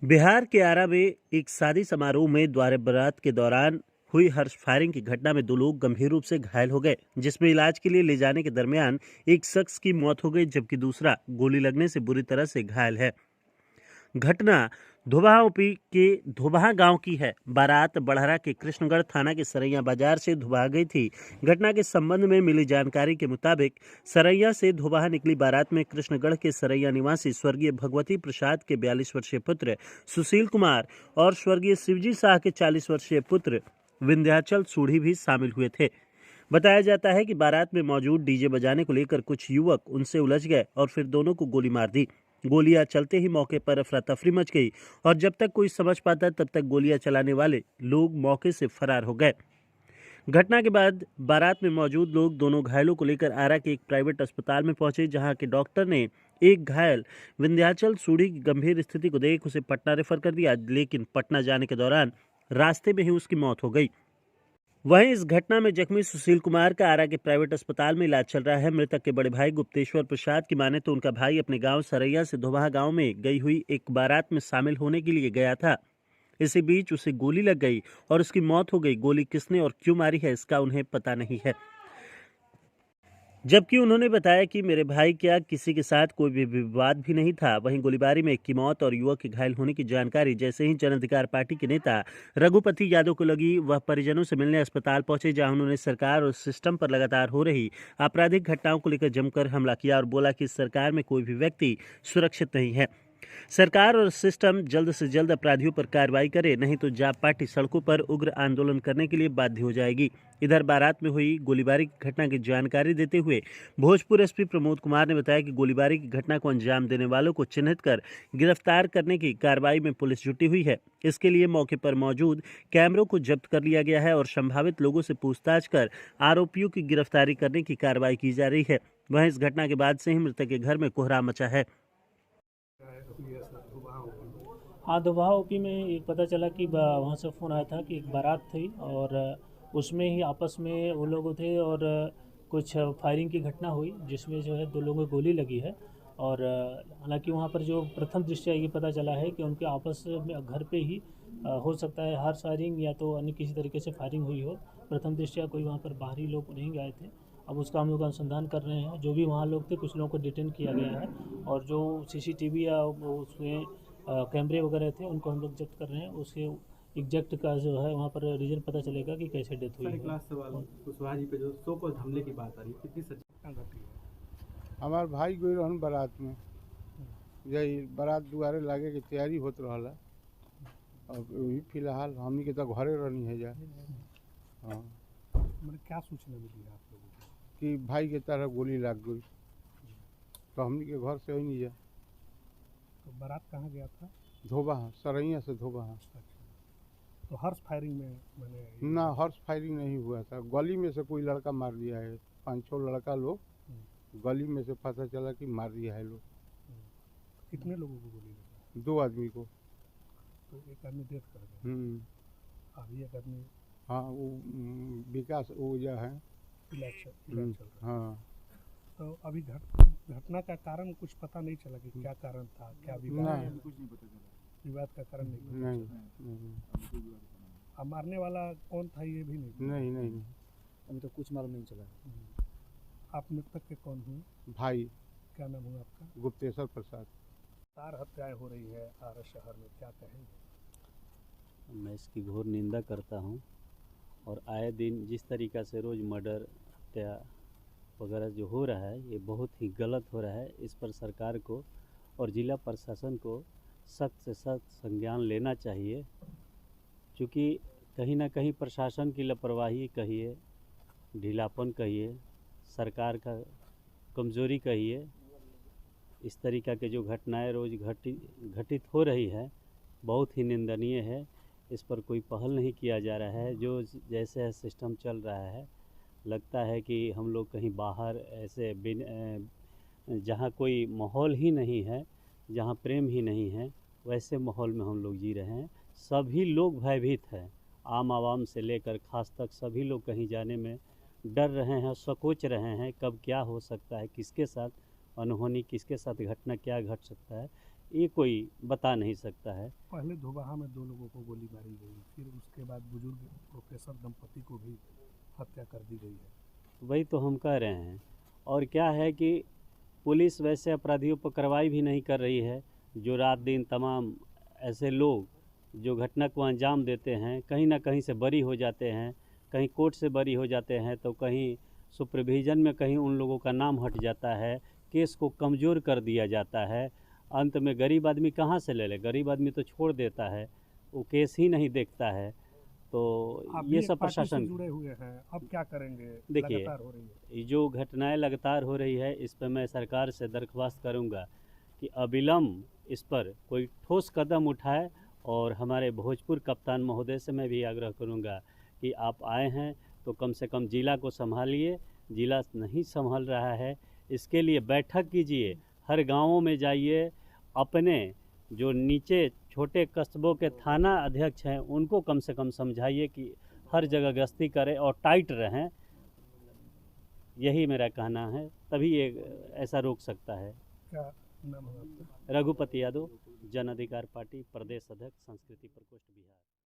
बिहार के आरा में एक शादी समारोह में द्वारे बारात के दौरान हुई हर्ष फायरिंग की घटना में दो लोग गंभीर रूप से घायल हो गए, जिसमें इलाज के लिए ले जाने के दरमियान एक शख्स की मौत हो गई जबकि दूसरा गोली लगने से बुरी तरह से घायल है। घटना धोबाहा ओपी के धोबाहा गांव की है। बारात बड़हरा के कृष्णगढ़ थाना के सरैया बाजार से धोबाहा गई थी। घटना के संबंध में मिली जानकारी के मुताबिक सरैया से धोबाहा निकली बारात में कृष्णगढ़ के सरैया निवासी स्वर्गीय भगवती प्रसाद के 42 वर्षीय पुत्र सुशील कुमार और स्वर्गीय शिवजी शाह के 40 वर्षीय पुत्र विंध्याचल सूढ़ी भी शामिल हुए थे। बताया जाता है कि बारात में मौजूद डीजे बजाने को लेकर कुछ युवक उनसे उलझ गए और फिर दोनों को गोली मार दी। गोलियां चलते ही मौके पर अफरा तफरी मच गई और जब तक कोई समझ पाता तब तक गोलियां चलाने वाले लोग मौके से फरार हो गए। घटना के बाद बारात में मौजूद लोग दोनों घायलों को लेकर आरा के एक प्राइवेट अस्पताल में पहुंचे, जहां के डॉक्टर ने एक घायल विंध्याचल सूढ़ी की गंभीर स्थिति को देख उसे पटना रेफर कर दिया, लेकिन पटना जाने के दौरान रास्ते में ही उसकी मौत हो गई। वहीं इस घटना में जख्मी सुशील कुमार का आरा के प्राइवेट अस्पताल में इलाज चल रहा है। मृतक के बड़े भाई गुप्तेश्वर प्रसाद की माने तो उनका भाई अपने गांव सरैया से धोबाहा गांव में गई हुई एक बारात में शामिल होने के लिए गया था। इसी बीच उसे गोली लग गई और उसकी मौत हो गई। गोली किसने और क्यों मारी है इसका उन्हें पता नहीं है, जबकि उन्होंने बताया कि मेरे भाई क्या किसी के साथ कोई भी विवाद भी नहीं था। वहीं गोलीबारी में एक की मौत और युवक के घायल होने की जानकारी जैसे ही जन अधिकार पार्टी के नेता रघुपति यादव को लगी, वह परिजनों से मिलने अस्पताल पहुंचे, जहां उन्होंने सरकार और सिस्टम पर लगातार हो रही आपराधिक घटनाओं को लेकर जमकर हमला किया और बोला कि सरकार में कोई भी व्यक्ति सुरक्षित नहीं है। सरकार और सिस्टम जल्द से जल्द अपराधियों पर कार्रवाई करे, नहीं तो जाप पार्टी सड़कों पर उग्र आंदोलन करने के लिए बाध्य हो जाएगी। इधर बारात में हुई गोलीबारी की घटना की जानकारी देते हुए भोजपुर एसपी प्रमोद कुमार ने बताया कि गोलीबारी की घटना को अंजाम देने वालों को चिन्हित कर गिरफ्तार करने की कार्रवाई में पुलिस जुटी हुई है। इसके लिए मौके पर मौजूद कैमरों को जब्त कर लिया गया है और संभावित लोगों से पूछताछ कर आरोपियों की गिरफ्तारी करने की कार्रवाई की जा रही है। वहीं इस घटना के बाद से ही मृतक के घर में कोहराम मचा है। हाँ, दोबाहा ओपी में एक पता चला कि वहाँ से फ़ोन आया था कि एक बारात थी और उसमें ही आपस में वो लोग थे और कुछ फायरिंग की घटना हुई जिसमें जो है दो लोगों को गोली लगी है। और हालांकि वहाँ पर जो प्रथम दृष्टया ये पता चला है कि उनके आपस में घर पे ही हो सकता है हार्श फायरिंग या तो अन्य किसी तरीके से फायरिंग हुई हो। प्रथम दृष्टया कोई वहाँ पर बाहरी लोग नहीं गए थे। अब उसका हम लोग अनुसंधान कर रहे हैं। जो भी वहाँ लोग थे कुछ लोगों को डिटेन किया गया है और जो सीसीटीवी या उसमें कैमरे वगैरह थे उनको हम लोग जब्त कर रहे हैं। उसके एग्जैक्ट का जो है वहाँ पर रीजन पता चलेगा कि कैसे डेथ हुई सर, एक है। लास्ट सवाल कुशवाहा जी पे जो सो कॉल्ड हमले की बात आ रही है, कितनी सच्चाई घटी है? हमार भाई गई रहन बारात में, यही बारात दुआरे लागे के तैयारी होत रहला और वही फिलहाल हमनी के तो घरे रहनी है जा। हाँ, मैंने क्या सूचना मिली है आप लोगों को कि भाई के तरह गोली लग गई तो हमनी के घर से ही नहीं जा। तो बारात कहाँ गया था? धोबाहा, सरैया से धोबाहा। अच्छा, तो हर्ष फायरिंग में मैंने ना हॉर्स फायरिंग नहीं हुआ था, गली में से कोई लड़का मार दिया है। 5-6 लड़का लोग गली में से पता चला कि मार दिया है लोग। कितने लोगों को गोली लगा? 2 आदमी को। तो एक आदमी डेथ कर गया, अभी एक आदमी हाँ वो विकास ऊर्जा है। इलाज चल रहा है। हाँ तो अभी घटना का कारण कुछ पता नहीं चला कि क्या कारण था, क्या नहीं, विवाद कुछ नहीं पता चला। विवाद का कारण नहीं पता नहीं चला। अब मारने वाला कौन था ये भी नहीं पता। नहीं नहीं नहीं अभी तो कुछ मालूम नहीं चला। आप मृतक के कौन हुए? भाई क्या नाम हुआ आपका? गुप्तेश्वर प्रसाद। चार हत्याएं हो रही है आरा शहर में, क्या कहेंगे? मैं इसकी घोर निंदा करता हूं और आए दिन जिस तरीक़ा से रोज़ मर्डर, हत्या वगैरह जो हो रहा है ये बहुत ही गलत हो रहा है। इस पर सरकार को और ज़िला प्रशासन को सख्त से सख्त संज्ञान लेना चाहिए, क्योंकि कहीं ना कहीं प्रशासन की लापरवाही कहिए, ढीलापन कहिए, सरकार का कमज़ोरी कहिए, इस तरीक़ा के जो घटनाएं रोज़ घटित हो रही है बहुत ही निंदनीय है। इस पर कोई पहल नहीं किया जा रहा है। जो जैसे सिस्टम चल रहा है लगता है कि हम लोग कहीं बाहर ऐसे जहाँ कोई माहौल ही नहीं है, जहाँ प्रेम ही नहीं है, वैसे माहौल में हम लोग जी रहे हैं। सभी लोग भयभीत हैं, आम आवाम से लेकर ख़ास तक सभी लोग कहीं जाने में डर रहे हैं, संकोच रहे हैं। कब क्या हो सकता है, किसके साथ अनहोनी, किसके साथ घटना क्या घट सकता है, ये कोई बता नहीं सकता है। पहले धोबाहा में 2 लोगों को गोली मारी गई, फिर उसके बाद बुजुर्ग प्रोफेसर दंपति को भी हत्या कर दी गई है। वही तो हम कह रहे हैं। और क्या है कि पुलिस वैसे अपराधियों पर कार्रवाई भी नहीं कर रही है। जो रात दिन तमाम ऐसे लोग जो घटना को अंजाम देते हैं कहीं ना कहीं से बरी हो जाते हैं, कहीं कोर्ट से बरी हो जाते हैं तो कहीं सुपरविज़न में कहीं उन लोगों का नाम हट जाता है, केस को कमज़ोर कर दिया जाता है। अंत में गरीब आदमी कहाँ से ले ले, गरीब आदमी तो छोड़ देता है, वो केस ही नहीं देखता है। तो आप ये भी सब एक पार्टी से प्रशासन, जुड़े हुए हैं, अब क्या करेंगे? देखिए, लगातार हो रही है। ये जो घटनाएं लगातार हो रही है इस पर मैं सरकार से दरख्वास्त करूंगा कि अविलंब इस पर कोई ठोस कदम उठाए। और हमारे भोजपुर कप्तान महोदय से मैं भी आग्रह करूंगा कि आप आए हैं तो कम से कम ज़िला को संभालिए। ज़िला नहीं संभाल रहा है, इसके लिए बैठक कीजिए, हर गांवों में जाइए, अपने जो नीचे छोटे कस्बों के थाना अध्यक्ष हैं उनको कम से कम समझाइए कि हर जगह गश्ती करें और टाइट रहें। यही मेरा कहना है, तभी ये ऐसा रोक सकता है। क्या नाम है आपका? रघुपति यादव, जन अधिकार पार्टी प्रदेश अध्यक्ष, संस्कृति प्रकोष्ठ, बिहार।